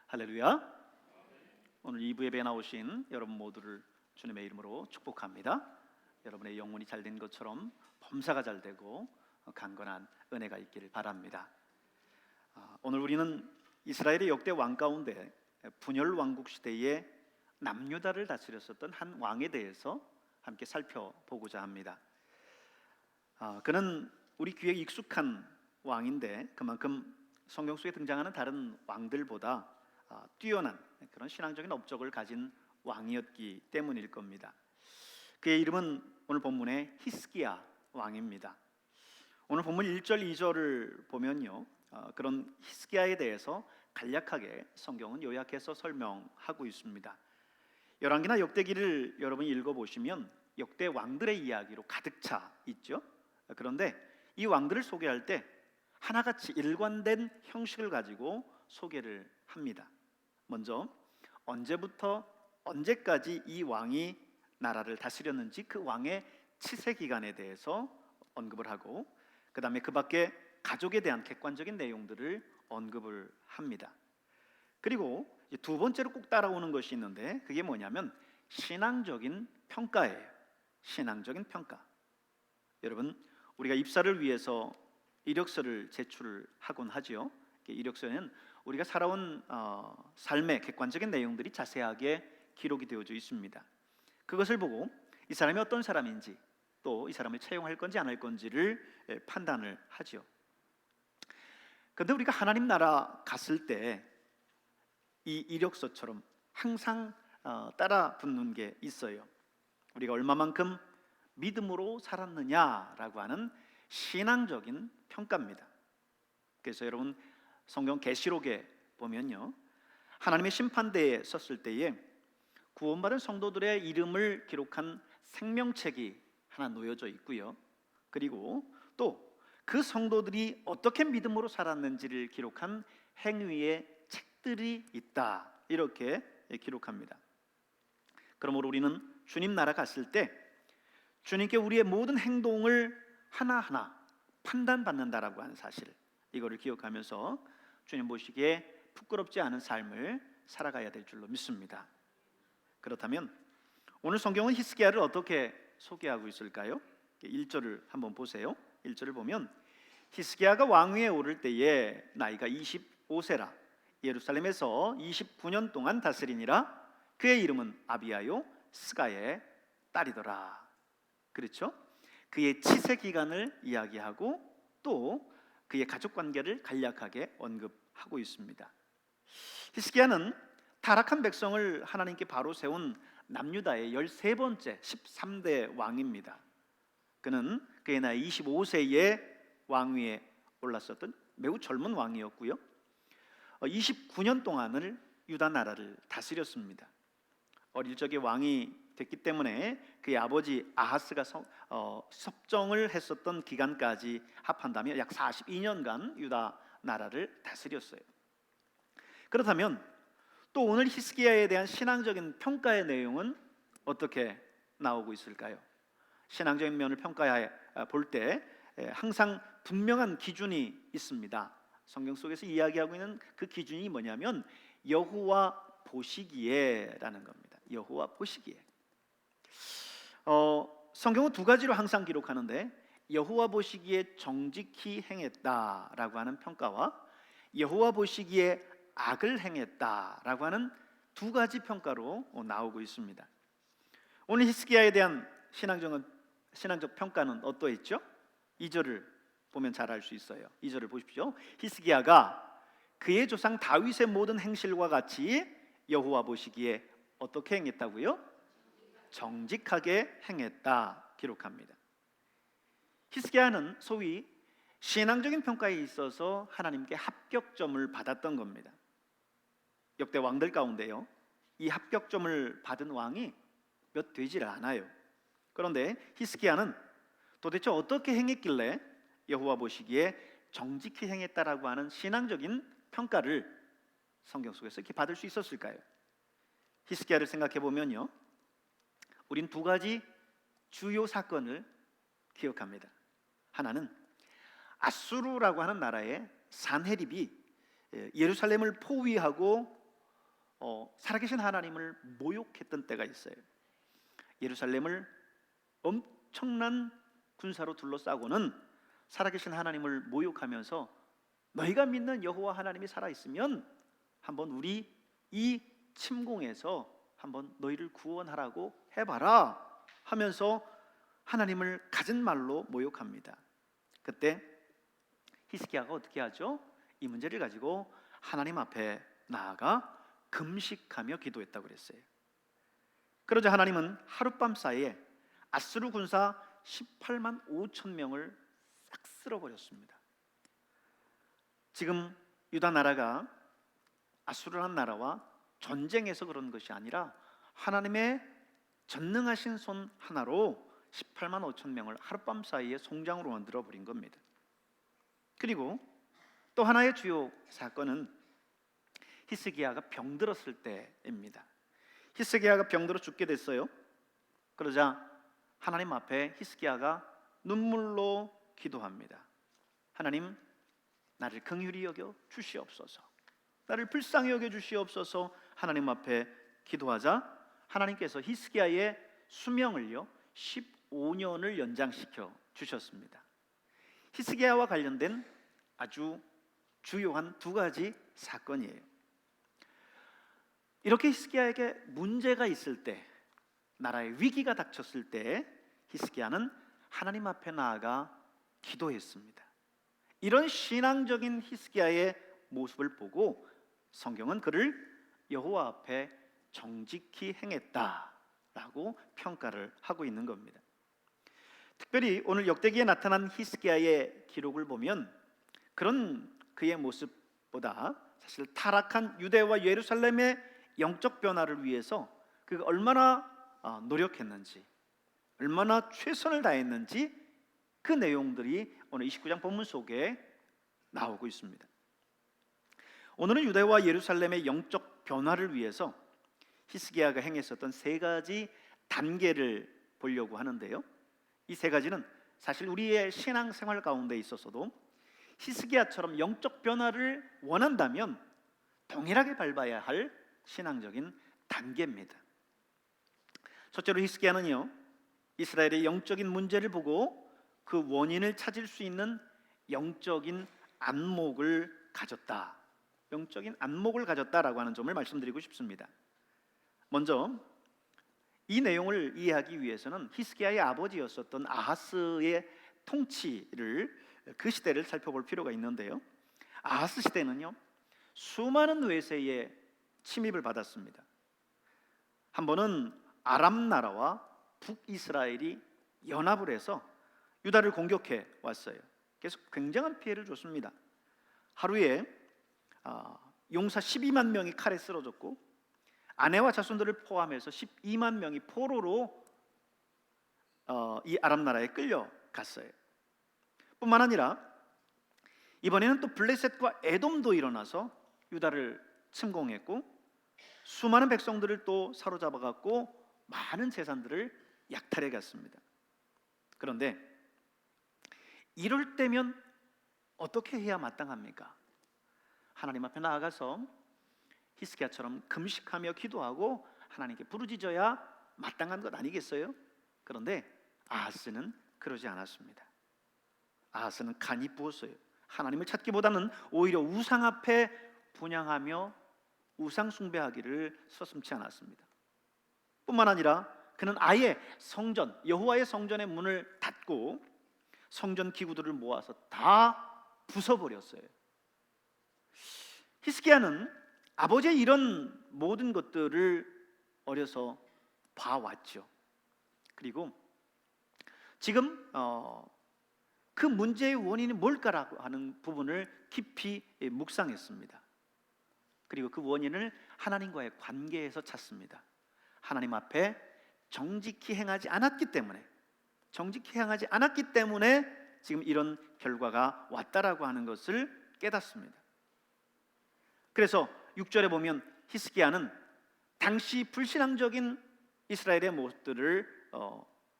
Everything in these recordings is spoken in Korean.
할렐루야. 오늘 2부 예배에 나오신 여러분 모두를 주님의 이름으로 축복합니다. 여러분의 영혼이 잘된 것처럼 범사가 잘 되고 강건한 은혜가 있기를 바랍니다. 오늘 우리는 이스라엘의 역대 왕 가운데 분열 왕국 시대에 남유다를 다스렸었던 한 왕에 대해서 함께 살펴보고자 합니다. 그는 우리 귀에 익숙한 왕인데 그만큼 성경 속에 등장하는 다른 왕들보다 뛰어난 그런 신앙적인 업적을 가진 왕이었기 때문일 겁니다. 그의 이름은 오늘 본문의 히스기야 왕입니다. 오늘 본문 1절 2절을 보면요, 그런 히스기야에 대해서 간략하게 성경은 요약해서 설명하고 있습니다. 열왕기나 역대기를 여러분이 읽어보시면 역대 왕들의 이야기로 가득 차 있죠. 그런데 이 왕들을 소개할 때 하나같이 일관된 형식을 가지고 소개를 합니다. 먼저 언제부터 언제까지 이 왕이 나라를 다스렸는지 그 왕의 치세 기간에 대해서 언급을 하고, 그 다음에 그 밖에 가족에 대한 객관적인 내용들을 언급을 합니다. 그리고 두 번째로 꼭 따라오는 것이 있는데 그게 뭐냐면 신앙적인 평가예요. 신앙적인 평가. 여러분, 우리가 입사를 위해서 이력서를 제출하곤 하지요. 이력서에는 우리가 살아온 삶의 객관적인 내용들이 자세하게 기록이 되어져 있습니다. 그것을 보고 이 사람이 어떤 사람인지, 또 이 사람을 채용할 건지 안 할 건지를 판단을 하죠. 그런데 우리가 하나님 나라 갔을 때 이 이력서처럼 항상 따라 붙는 게 있어요. 우리가 얼마만큼 믿음으로 살았느냐라고 하는 신앙적인 평가입니다. 그래서 여러분, 성경 계시록에 보면요, 하나님의 심판대에 섰을 때에 구원받은 성도들의 이름을 기록한 생명책이 하나 놓여져 있고요, 그리고 또 그 성도들이 어떻게 믿음으로 살았는지를 기록한 행위의 책들이 있다, 이렇게 기록합니다. 그러므로 우리는 주님 나라 갔을 때 주님께 우리의 모든 행동을 하나하나 판단받는다라고 하는 사실, 이거를 기억하면서 주님 보시기에 부끄럽지 않은 삶을 살아가야 될 줄로 믿습니다. 그렇다면 오늘 성경은 히스기야를 어떻게 소개하고 있을까요? 1절을 한번 보세요. 1절을 보면 히스기야가 왕위에 오를 때에 나이가 25세라 예루살렘에서 29년 동안 다스리니라. 그의 이름은 아비야요 스가의 딸이더라. 그렇죠? 그의 치세 기간을 이야기하고 또 그의 가족 관계를 간략하게 언급하고 있습니다. 히스기야는 타락한 백성을 하나님께 바로 세운 남유다의 13번째 13대 왕입니다. 그는 그의 나이 25세에 왕위에 올랐었던 매우 젊은 왕이었고요, 29년 동안을 유다 나라를 다스렸습니다. 어릴 적에 왕이 됐기 때문에 그의 아버지 아하스가 섭정을 했었던 기간까지 합한다면 약 42년간 유다 나라를 다스렸어요. 그렇다면 또 오늘 히스기야에 대한 신앙적인 평가의 내용은 어떻게 나오고 있을까요? 신앙적인 면을 평가해 볼 때 항상 분명한 기준이 있습니다. 성경 속에서 이야기하고 있는 그 기준이 뭐냐면 여호와 보시기에라는 겁니다. 여호와 보시기에. 성경은 두 가지로 항상 기록하는데 여호와 보시기에 정직히 행했다라고 하는 평가와 여호와 보시기에 악을 행했다라고 하는 두 가지 평가로 나오고 있습니다. 오늘 히스기야에 대한 신앙적 평가는 어떠했죠? 2절을 보면 잘 알 수 있어요. 2절을 보십시오. 히스기야가 그의 조상 다윗의 모든 행실과 같이 여호와 보시기에 어떻게 행했다고요? 정직하게 행했다 기록합니다. 히스기야는 소위 신앙적인 평가에 있어서 하나님께 합격점을 받았던 겁니다. 역대 왕들 가운데요, 이 합격점을 받은 왕이 몇 되지를 않아요. 그런데 히스기야는 도대체 어떻게 행했길래 여호와 보시기에 정직히 행했다라고 하는 신앙적인 평가를 성경 속에서 이렇게 받을 수 있었을까요? 히스기야를 생각해 보면요, 우린 두 가지 주요 사건을 기억합니다. 하나는 아수르라고 하는 나라의 산헤립이 예루살렘을 포위하고 살아계신 하나님을 모욕했던 때가 있어요. 예루살렘을 엄청난 군사로 둘러싸고는 살아계신 하나님을 모욕하면서 너희가 믿는 여호와 하나님이 살아있으면 한번 우리 이 침공에서 한번 너희를 구원하라고 해봐라 하면서 하나님을 갖은 말로 모욕합니다. 그때 히스기야가 어떻게 하죠? 이 문제를 가지고 하나님 앞에 나아가 금식하며 기도했다고 그랬어요. 그러자 하나님은 하룻밤 사이에 아수르 군사 18만 5천 명을 싹 쓸어버렸습니다. 지금 유다 나라가 아수르라는 나라와 전쟁해서 그런 것이 아니라 하나님의 전능하신 손 하나로 18만 5천 명을 하룻밤 사이에 송장으로 만들어 버린 겁니다. 그리고 또 하나의 주요 사건은 히스기야가 병들었을 때입니다. 히스기야가 병들어 죽게 됐어요. 그러자 하나님 앞에 히스기야가 눈물로 기도합니다. 하나님, 나를 긍휼히 여겨 주시옵소서. 나를 불쌍히 여겨 주시옵소서. 하나님 앞에 기도하자 하나님께서 히스기야의 수명을요 15년을 연장시켜 주셨습니다. 히스기야와 관련된 아주 주요한 두 가지 사건이에요. 이렇게 히스기야에게 문제가 있을 때, 나라의 위기가 닥쳤을 때 히스기야는 하나님 앞에 나아가 기도했습니다. 이런 신앙적인 히스기야의 모습을 보고 성경은 그를 여호와 앞에 정직히 행했다라고 평가를 하고 있는 겁니다. 특별히 오늘 역대기에 나타난 히스기야의 기록을 보면 그런 그의 모습보다 사실 타락한 유대와 예루살렘의 영적 변화를 위해서 그가 얼마나 노력했는지, 얼마나 최선을 다했는지 그 내용들이 오늘 29장 본문 속에 나오고 있습니다. 오늘은 유대와 예루살렘의 영적 변화를 위해서 히스기야가 행했었던 세 가지 단계를 보려고 하는데요. 이 세 가지는 사실 우리의 신앙생활 가운데 있어서도 히스기야처럼 영적 변화를 원한다면 동일하게 밟아야 할 신앙적인 단계입니다. 첫째로 히스기야는요, 이스라엘의 영적인 문제를 보고 그 원인을 찾을 수 있는 영적인 안목을 가졌다. 영적인 안목을 가졌다라고 하는 점을 말씀드리고 싶습니다. 먼저 이 내용을 이해하기 위해서는 히스기야의 아버지였었던 아하스의 통치를, 그 시대를 살펴볼 필요가 있는데요. 아하스 시대는요 수많은 외세의 침입을 받았습니다. 한 번은 아람 나라와 북이스라엘이 연합을 해서 유다를 공격해 왔어요. 그래서 굉장한 피해를 줬습니다. 하루에 용사 12만 명이 칼에 쓰러졌고 아내와 자손들을 포함해서 12만 명이 포로로 이 아람 나라에 끌려갔어요. 뿐만 아니라 이번에는 또 블레셋과 에돔도 일어나서 유다를 침공했고 수많은 백성들을 또 사로잡아갖고 많은 재산들을 약탈해 갔습니다. 그런데 이럴 때면 어떻게 해야 마땅합니까? 하나님 앞에 나아가서 히스기야처럼 금식하며 기도하고 하나님께 부르짖어야 마땅한 것 아니겠어요? 그런데 아하스는 그러지 않았습니다. 아하스는 간이 부었어요. 하나님을 찾기보다는 오히려 우상 앞에 분향하며 우상 숭배하기를 서슴지 않았습니다. 뿐만 아니라 그는 아예 성전, 여호와의 성전의 문을 닫고 성전 기구들을 모아서 다 부숴버렸어요. 히스기야는 아버지의 이런 모든 것들을 어려서 봐왔죠. 그리고 지금 그 문제의 원인이 뭘까라고 하는 부분을 깊이 묵상했습니다. 그리고 그 원인을 하나님과의 관계에서 찾습니다. 하나님 앞에 정직히 행하지 않았기 때문에 지금 이런 결과가 왔다라고 하는 것을 깨닫습니다. 그래서 6절에 보면 히스기야는 당시 불신앙적인 이스라엘의 모습들을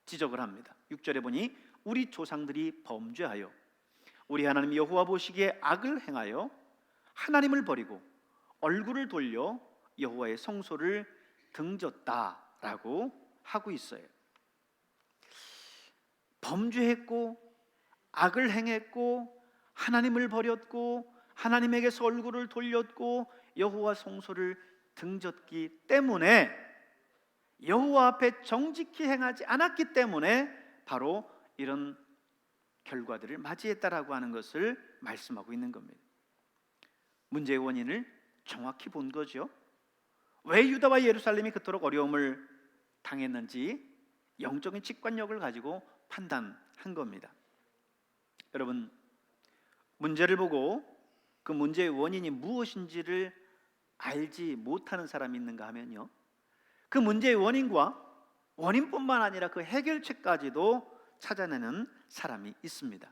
지적을 합니다. 6절에 보니 우리 조상들이 범죄하여 우리 하나님 여호와 보시기에 악을 행하여 하나님을 버리고 얼굴을 돌려 여호와의 성소를 등졌다라고 하고 있어요. 범죄했고 악을 행했고 하나님을 버렸고 하나님에게서 얼굴을 돌렸고 여호와 성소를 등졌기 때문에, 여호와 앞에 정직히 행하지 않았기 때문에 바로 이런 결과들을 맞이했다라고 하는 것을 말씀하고 있는 겁니다. 문제의 원인을 정확히 본 거죠. 왜 유다와 예루살렘이 그토록 어려움을 당했는지 영적인 직관력을 가지고 판단한 겁니다. 여러분, 문제를 보고 그 문제의 원인이 무엇인지를 알지 못하는 사람이 있는가 하면요, 그 문제의 원인과 원인뿐만 아니라 그 해결책까지도 찾아내는 사람이 있습니다.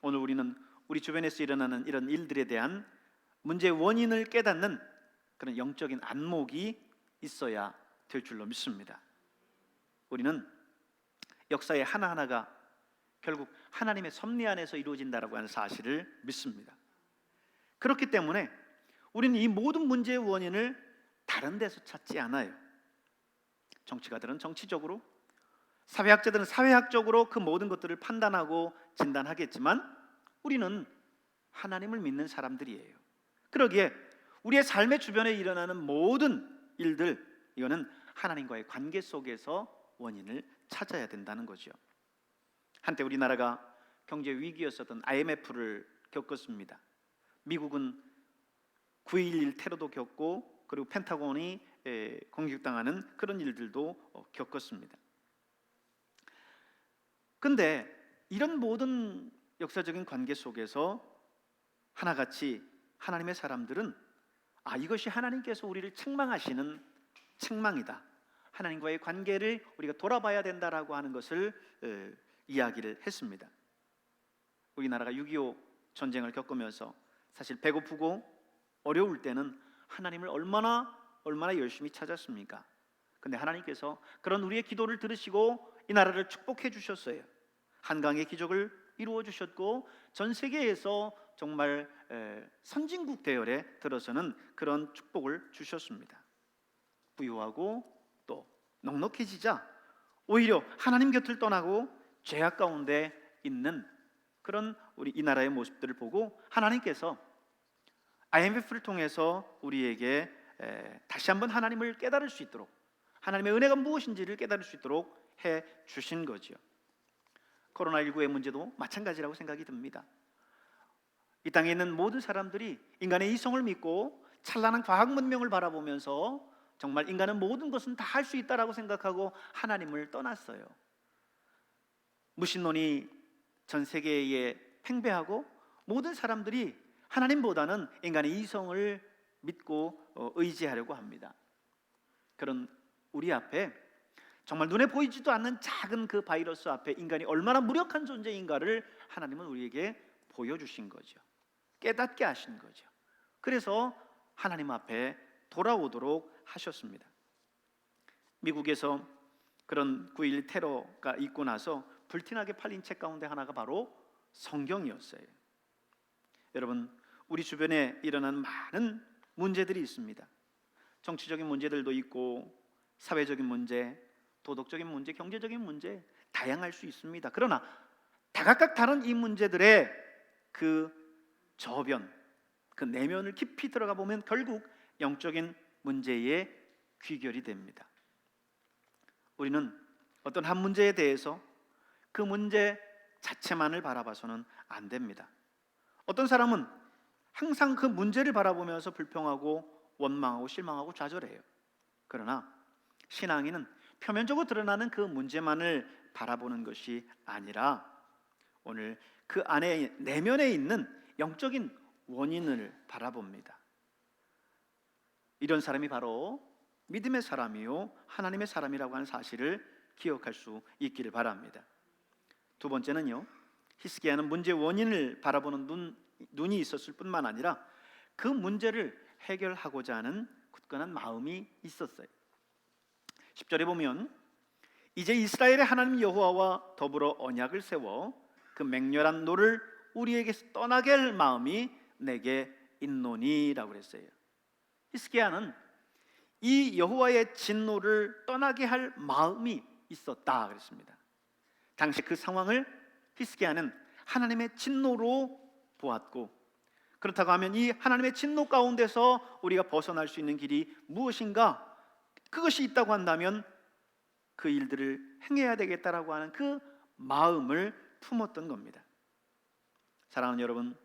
오늘 우리는 우리 주변에서 일어나는 이런 일들에 대한 문제의 원인을 깨닫는 그런 영적인 안목이 있어야 될 줄로 믿습니다. 우리는 역사의 하나하나가 결국 하나님의 섭리 안에서 이루어진다라고 하는 사실을 믿습니다. 그렇기 때문에 우리는 이 모든 문제의 원인을 다른 데서 찾지 않아요. 정치가들은 정치적으로, 사회학자들은 사회학적으로 그 모든 것들을 판단하고 진단하겠지만 우리는 하나님을 믿는 사람들이에요. 그러기에 우리의 삶의 주변에 일어나는 모든 일들, 이거는 하나님과의 관계 속에서 원인을 찾아야 된다는 거죠. 한때 우리나라가 경제 위기였었던 IMF를 겪었습니다. 미국은 9.11 테러도 겪고 그리고 펜타곤이 공격당하는 그런 일들도 겪었습니다. 근데 이런 모든 역사적인 관계 속에서 하나같이 하나님의 사람들은 이것이 하나님께서 우리를 책망하시는 책망이다, 하나님과의 관계를 우리가 돌아봐야 된다라고 하는 것을 이야기를 했습니다. 우리나라가 6.25 전쟁을 겪으면서 사실 배고프고 어려울 때는 하나님을 얼마나 열심히 찾았습니까? 근데 하나님께서 그런 우리의 기도를 들으시고 이 나라를 축복해 주셨어요. 한강의 기적을 이루어 주셨고 전 세계에서 정말 선진국 대열에 들어서는 그런 축복을 주셨습니다. 부유하고 또 넉넉해지자 오히려 하나님 곁을 떠나고 죄악 가운데 있는 그런 우리 이 나라의 모습들을 보고 하나님께서 IMF를 통해서 우리에게 다시 한번 하나님을 깨달을 수 있도록, 하나님의 은혜가 무엇인지를 깨달을 수 있도록 해 주신 거죠. 코로나19의 문제도 마찬가지라고 생각이 듭니다. 이 땅에 있는 모든 사람들이 인간의 이성을 믿고 찬란한 과학 문명을 바라보면서 정말 인간은 모든 것은 다 할 수 있다라고 생각하고 하나님을 떠났어요. 무신론이 전 세계에 팽배하고 모든 사람들이 하나님보다는 인간의 이성을 믿고 의지하려고 합니다. 그런 우리 앞에 정말 눈에 보이지도 않는 작은 그 바이러스 앞에 인간이 얼마나 무력한 존재인가를 하나님은 우리에게 보여주신 거죠. 깨닫게 하신 거죠. 그래서 하나님 앞에 돌아오도록 하셨습니다. 미국에서 그런 9.11 테러가 있고 나서 불티나게 팔린 책 가운데 하나가 바로 성경이었어요. 여러분, 우리 주변에 일어난 많은 문제들이 있습니다. 정치적인 문제들도 있고 사회적인 문제, 도덕적인 문제, 경제적인 문제 다양할 수 있습니다. 그러나 다각각 다른 이 문제들의 그 저변, 그 내면을 깊이 들어가 보면 결국 영적인 문제의 귀결이 됩니다. 우리는 어떤 한 문제에 대해서 그 문제 자체만을 바라봐서는 안 됩니다. 어떤 사람은 항상 그 문제를 바라보면서 불평하고 원망하고 실망하고 좌절해요. 그러나 신앙인은 표면적으로 드러나는 그 문제만을 바라보는 것이 아니라 오늘 그 안에 내면에 있는 영적인 원인을 바라봅니다. 이런 사람이 바로 믿음의 사람이요 하나님의 사람이라고 하는 사실을 기억할 수 있기를 바랍니다. 두 번째는요, 히스기야는 문제의 원인을 바라보는 눈이 있었을 뿐만 아니라 그 문제를 해결하고자 하는 굳건한 마음이 있었어요. 10절에 보면 이제 이스라엘의 하나님 여호와와 더불어 언약을 세워 그 맹렬한 노를 우리에게서 떠나게 할 마음이 내게 있노니라고 그랬어요. 히스기야는 이 여호와의 진노를 떠나게 할 마음이 있었다 그랬습니다. 당시 그 상황을 히스기야는 하나님의 진노로 보았고, 그렇다고 하면 이 하나님의 진노 가운데서 우리가 벗어날 수 있는 길이 무엇인가, 그것이 있다고 한다면 그 일들을 행해야 되겠다라고 하는 그 마음을 품었던 겁니다. 사랑하는 여러분,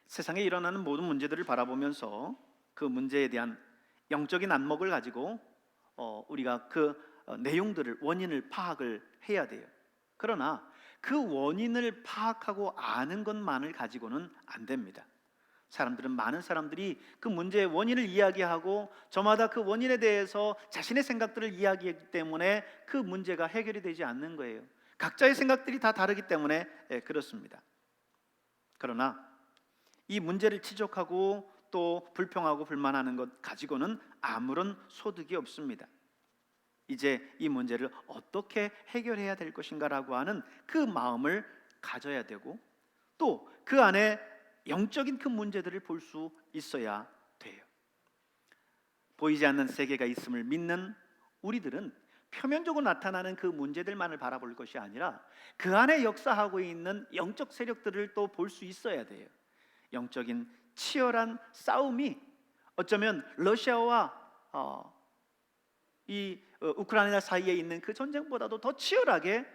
세상에 일어나는 모든 문제들을 바라보면서 그 문제에 대한 영적인 안목을 가지고 우리가 그 내용들을, 원인을 파악을 해야 돼요. 그러나 그 원인을 파악하고 아는 것만을 가지고는 안 됩니다. 많은 사람들이 그 문제의 원인을 이야기하고 저마다 그 원인에 대해서 자신의 생각들을 이야기하기 때문에 그 문제가 해결이 되지 않는 거예요. 각자의 생각들이 다 다르기 때문에 그렇습니다. 그러나 이 문제를 지적하고 또 불평하고 불만하는 것 가지고는 아무런 소득이 없습니다. 이제 이 문제를 어떻게 해결해야 될 것인가라고 하는 그 마음을 가져야 되고, 또 그 안에 영적인 그 문제들을 볼 수 있어야 돼요. 보이지 않는 세계가 있음을 믿는 우리들은 표면적으로 나타나는 그 문제들만을 바라볼 것이 아니라 그 안에 역사하고 있는 영적 세력들을 또 볼 수 있어야 돼요. 영적인 치열한 싸움이 어쩌면 러시아와 우크라이나 사이에 있는 그 전쟁보다도 더 치열하게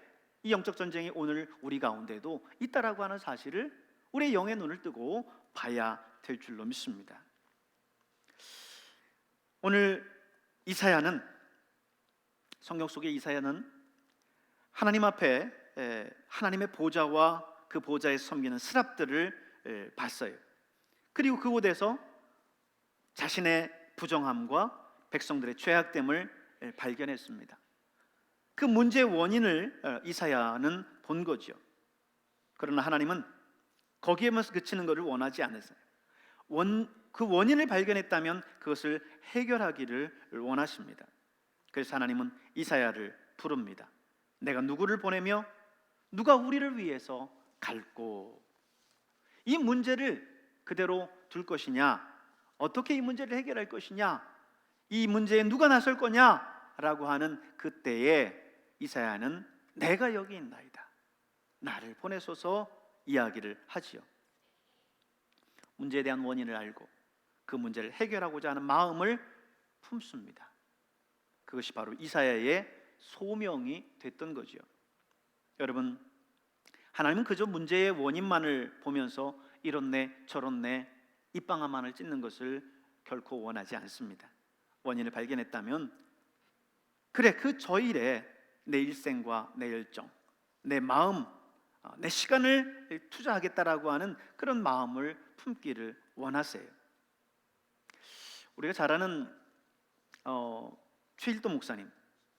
이 영적 전쟁이 오늘 우리 가운데도 있다라고 하는 사실을 우리의 영의 눈을 뜨고 봐야 될 줄로 믿습니다. 오늘 이사야는, 성경 속의 이사야는 하나님 앞에 하나님의 보좌와 그 보좌에 섬기는 스랍들을 봤어요. 그리고 그곳에서 자신의 부정함과 백성들의 죄악됨을 발견했습니다. 그 문제의 원인을 이사야는 본 거죠. 그러나 하나님은 거기에만 그치는 것을 원하지 않으세요. 그 원인을 발견했다면 그것을 해결하기를 원하십니다. 그래서 하나님은 이사야를 부릅니다. 내가 누구를 보내며 누가 우리를 위해서 갈고, 이 문제를 그대로 둘 것이냐, 어떻게 이 문제를 해결할 것이냐, 이 문제에 누가 나설 거냐라고 하는 그때에 이사야는 내가 여기 있나이다, 나를 보내소서 이야기를 하지요. 문제에 대한 원인을 알고 그 문제를 해결하고자 하는 마음을 품습니다. 그것이 바로 이사야의 소명이 됐던 거죠. 여러분, 하나님은 그저 문제의 원인만을 보면서 이렇네 저렇네 입방아만을 찢는 것을 결코 원하지 않습니다. 원인을 발견했다면 그래, 저 일에 내 일생과 내 열정, 내 마음, 내 시간을 투자하겠다라고 하는 그런 마음을 품기를 원하세요. 우리가 잘 아는 최일도 목사님,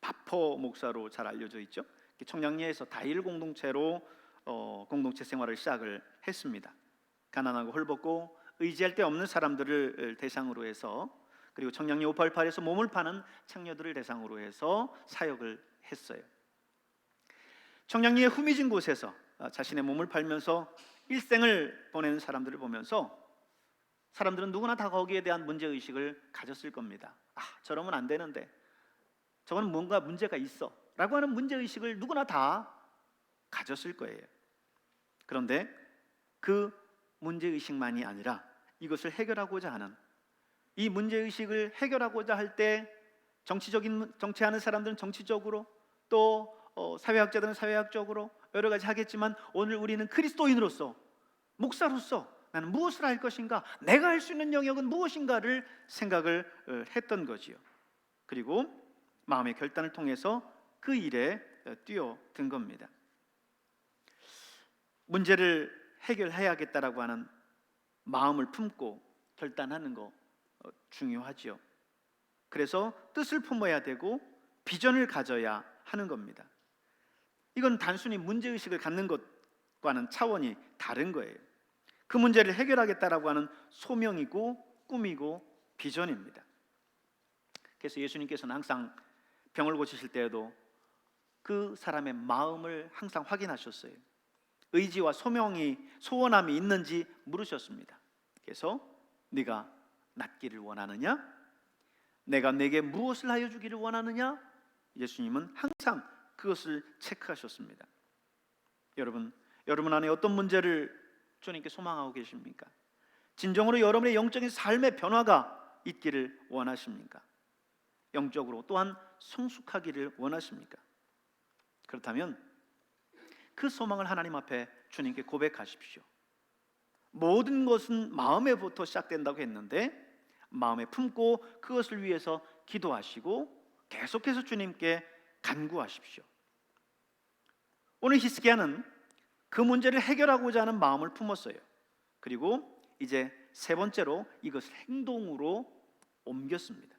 바포 목사로 잘 알려져 있죠. 청량리에서 다일 공동체로 공동체 생활을 시작을 했습니다. 가난하고 헐벗고 의지할 데 없는 사람들을 대상으로 해서, 그리고 청량리 588에서 몸을 파는 창녀들을 대상으로 해서 사역을 했어요. 청량리의 후미진 곳에서 자신의 몸을 팔면서 일생을 보내는 사람들을 보면서 사람들은 누구나 다 거기에 대한 문제의식을 가졌을 겁니다. 저러면 안 되는데, 저건 뭔가 문제가 있어 라고 하는 문제의식을 누구나 다 가졌을 거예요. 그런데 그 문제의식만이 아니라 이것을 해결하고자 하는, 이 문제의식을 해결하고자 할 때 정치하는 사람들은 정치적으로, 또 사회학자들은 사회학적으로 여러 가지 하겠지만, 오늘 우리는 그리스도인으로서, 목사로서 나는 무엇을 할 것인가, 내가 할 수 있는 영역은 무엇인가를 생각을 했던 거지요. 그리고 마음의 결단을 통해서 그 일에 뛰어든 겁니다. 문제를 해결해야겠다라고 하는 마음을 품고 결단하는 거 중요하죠. 그래서 뜻을 품어야 되고 비전을 가져야 하는 겁니다. 이건 단순히 문제의식을 갖는 것과는 차원이 다른 거예요. 그 문제를 해결하겠다라고 하는 소명이고 꿈이고 비전입니다. 그래서 예수님께서는 항상 병을 고치실 때에도 그 사람의 마음을 항상 확인하셨어요. 의지와 소원함이 있는지 물으셨습니다. 그래서 네가 낫기를 원하느냐? 내가 내게 무엇을 하여 주기를 원하느냐? 예수님은 항상 그것을 체크하셨습니다. 여러분 안에 어떤 문제를 주님께 소망하고 계십니까? 진정으로 여러분의 영적인 삶의 변화가 있기를 원하십니까? 영적으로 또한 성숙하기를 원하십니까? 그렇다면 그 소망을 하나님 앞에 주님께 고백하십시오. 모든 것은 마음에부터 시작된다고 했는데 마음에 품고 그것을 위해서 기도하시고 계속해서 주님께 간구하십시오. 오늘 히스기야는 그 문제를 해결하고자 하는 마음을 품었어요. 그리고 이제 세 번째로 이것을 행동으로 옮겼습니다.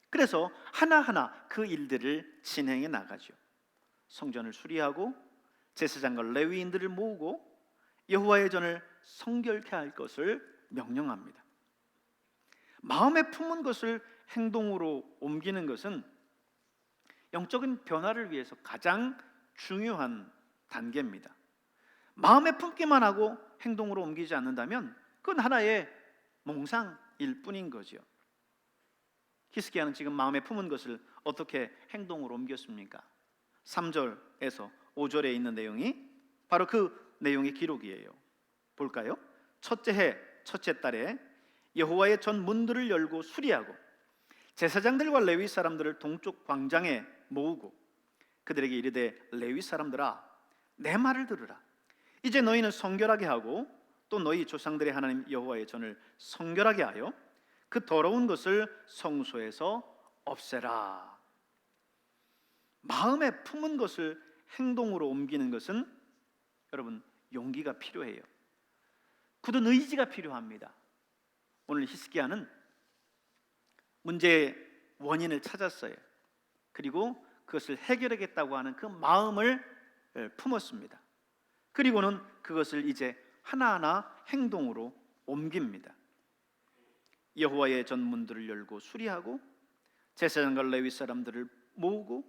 그래서 하나하나 그 일들을 진행해 나가죠. 성전을 수리하고 제사장과 레위인들을 모으고 여호와의 전을 성결케 할 것을 명령합니다. 마음에 품은 것을 행동으로 옮기는 것은 영적인 변화를 위해서 가장 중요한 단계입니다. 마음에 품기만 하고 행동으로 옮기지 않는다면 그건 하나의 몽상일 뿐인 거죠. 히스기야는 지금 마음에 품은 것을 어떻게 행동으로 옮겼습니까? 3절에서 5절에 있는 내용이 바로 그 내용의 기록이에요. 볼까요? 첫째 해 첫째 달에 여호와의 전 문들을 열고 수리하고 제사장들과 레위 사람들을 동쪽 광장에 모으고 그들에게 이르되 레위 사람들아 내 말을 들으라. 이제 너희는 성결하게 하고 또 너희 조상들의 하나님 여호와의 전을 성결하게 하여 그 더러운 것을 성소에서 없애라. 마음에 품은 것을 행동으로 옮기는 것은 여러분 용기가 필요해요. 굳은 의지가 필요합니다. 오늘 히스기야는 문제의 원인을 찾았어요. 그리고 그것을 해결하겠다고 하는 그 마음을 품었습니다. 그리고는 그것을 이제 하나하나 행동으로 옮깁니다. 여호와의 전 문들을 열고 수리하고 제사장과 레위 사람들을 모으고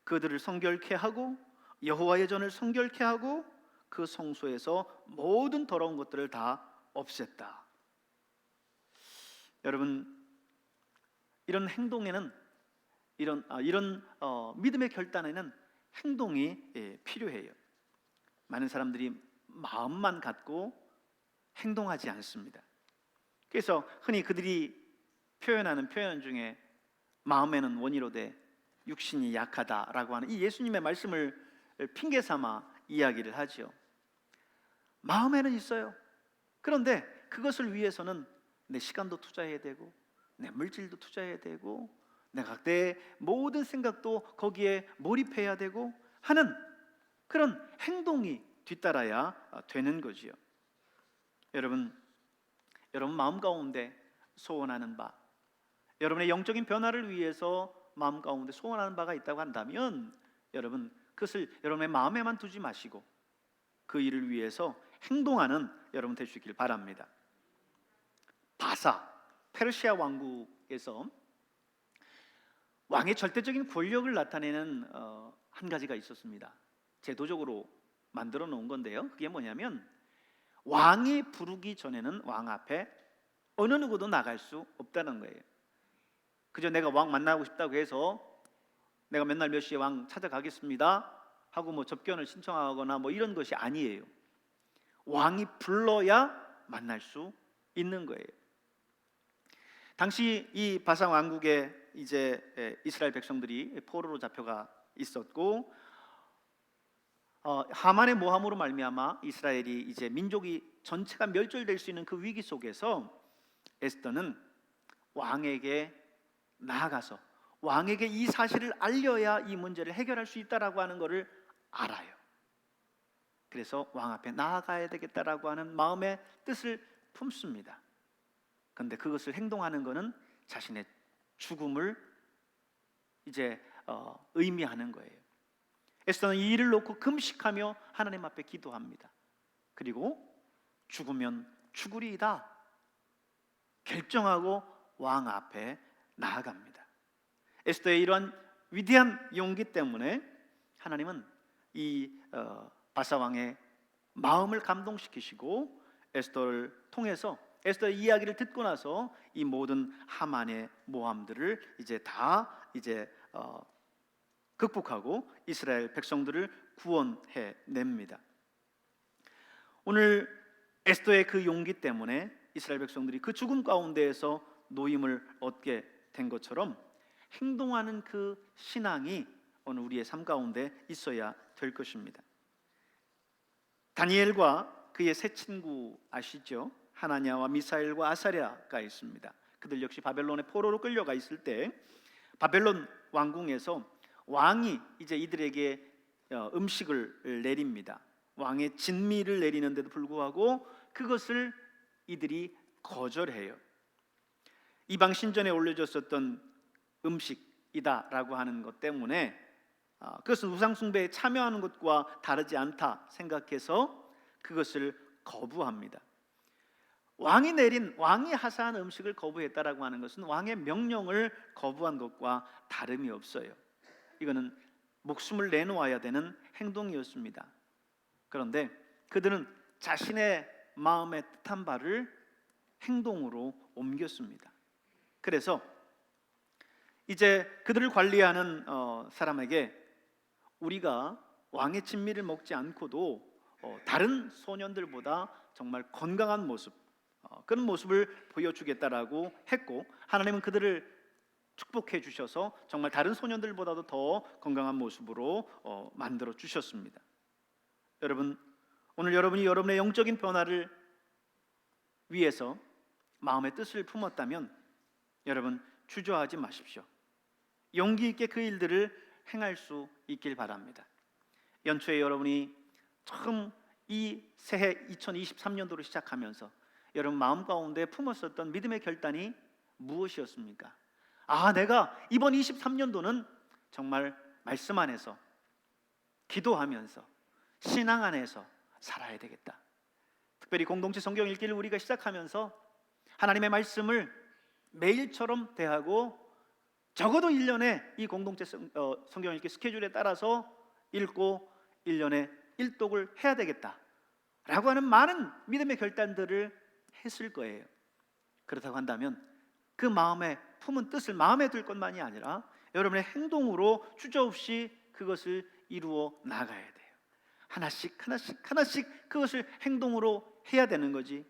그들을 성결케 하고 여호와의 전을 성결케 하고 그 성소에서 모든 더러운 것들을 다 없앴다. 여러분 이런 행동에는 이런 믿음의 결단에는 행동이 필요해요. 많은 사람들이 마음만 갖고 행동하지 않습니다. 그래서 흔히 그들이 표현하는 표현 중에 마음에는 원이로되 육신이 약하다라고 하는 이 예수님의 말씀을 핑계 삼아 이야기를 하죠. 마음에는 있어요. 그런데 그것을 위해서는 내 시간도 투자해야 되고 내 물질도 투자해야 되고 내가 내 모든 생각도 거기에 몰입해야 되고 하는 그런 행동이 뒤따라야 되는 거지요. 여러분 마음 가운데 소원하는 바, 여러분의 영적인 변화를 위해서 마음 가운데 소원하는 바가 있다고 한다면 여러분 그것을 여러분의 마음에만 두지 마시고 그 일을 위해서 행동하는 여러분 될 수 있길 바랍니다. 바사, 페르시아 왕국에서 왕의 절대적인 권력을 나타내는 한 가지가 있었습니다. 제도적으로 만들어 놓은 건데요. 그게 뭐냐면 왕이 부르기 전에는 왕 앞에 어느 누구도 나갈 수 없다는 거예요. 그저 내가 왕 만나고 싶다고 해서 내가 맨날 몇 시에 왕 찾아가겠습니다 하고 뭐 접견을 신청하거나 뭐 이런 것이 아니에요. 왕이 불러야 만날 수 있는 거예요. 당시 이 바사 왕국에 이제 이스라엘 백성들이 포로로 잡혀가 있었고 하만의 모함으로 말미암아 이스라엘이 이제 민족이 전체가 멸절될 수 있는 그 위기 속에서 에스더는 왕에게 나아가서 왕에게 이 사실을 알려야 이 문제를 해결할 수 있다라고 하는 것을 알아요. 그래서 왕 앞에 나아가야 되겠다라고 하는 마음의 뜻을 품습니다. 그런데 그것을 행동하는 것은 자신의 죽음을 이제 의미하는 거예요. 에스더는 이 일을 놓고 금식하며 하나님 앞에 기도합니다. 그리고 죽으면 죽으리이다 결정하고 왕 앞에 나아갑니다. 에스더의 이러한 위대한 용기 때문에 하나님은 이 바사 왕의 마음을 감동시키시고 에스더를 통해서 에스더의 이야기를 듣고 나서 이 모든 하만의 모함들을 극복하고 이스라엘 백성들을 구원해 냅니다. 오늘 에스더의 그 용기 때문에 이스라엘 백성들이 그 죽음 가운데에서 노임을 얻게 된 것처럼 행동하는 그 신앙이 오늘 우리의 삶 가운데 있어야 될 것입니다. 다니엘과 그의 세 친구 아시죠? 하나냐와 미사엘과 아사랴가 있습니다. 그들 역시 바벨론의 포로로 끌려가 있을 때 바벨론 왕궁에서 왕이 이제 이들에게 음식을 내립니다. 왕의 진미를 내리는데도 불구하고 그것을 이들이 거절해요. 이방 신전에 올려졌었던 음식이다라고 하는 것 때문에 그것은 우상 숭배에 참여하는 것과 다르지 않다 생각해서 그것을 거부합니다. 왕이 하사한 음식을 거부했다라고 하는 것은 왕의 명령을 거부한 것과 다름이 없어요. 이거는 목숨을 내놓아야 되는 행동이었습니다. 그런데 그들은 자신의 마음에 뜻한 바를 행동으로 옮겼습니다. 그래서 이제 그들을 관리하는 사람에게 우리가 왕의 진미를 먹지 않고도 다른 소년들보다 정말 건강한 모습, 그런 모습을 보여주겠다라고 했고, 하나님은 그들을 축복해 주셔서 정말 다른 소년들보다도 더 건강한 모습으로 만들어 주셨습니다. 여러분, 오늘 여러분이 여러분의 영적인 변화를 위해서 마음의 뜻을 품었다면 여러분 주저하지 마십시오. 용기 있게 그 일들을 행할 수 있길 바랍니다. 연초에 여러분이 처음 이 새해 2023년도를 시작하면서 여러분 마음 가운데 품었었던 믿음의 결단이 무엇이었습니까? 내가 이번 23년도는 정말 말씀 안에서, 기도하면서, 신앙 안에서 살아야 되겠다. 특별히 공동체 성경 읽기를 우리가 시작하면서 하나님의 말씀을 매일처럼 대하고 적어도 1년에 이 공동체 성경 읽기 스케줄에 따라서 읽고 1년에 1독을 해야 되겠다라고 하는 많은 믿음의 결단들을 했을 거예요. 그렇다고 한다면 그 마음에 품은 뜻을 마음에 둘 것만이 아니라 여러분의 행동으로 주저없이 그것을 이루어 나가야 돼요. 하나씩 그것을 행동으로 해야 되는 거지.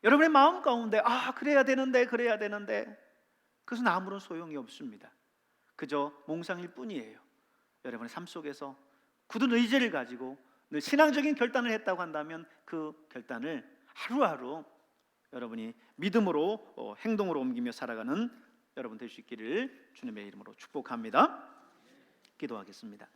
여러분의 마음 가운데 그래야 되는데 그것은 아무런 소용이 없습니다. 그저 몽상일 뿐이에요. 여러분의 삶 속에서 굳은 의지를 가지고 늘 신앙적인 결단을 했다고 한다면 그 결단을 하루하루 여러분이 믿음으로 행동으로 옮기며 살아가는 여러분 될 수 있기를 주님의 이름으로 축복합니다. 기도하겠습니다.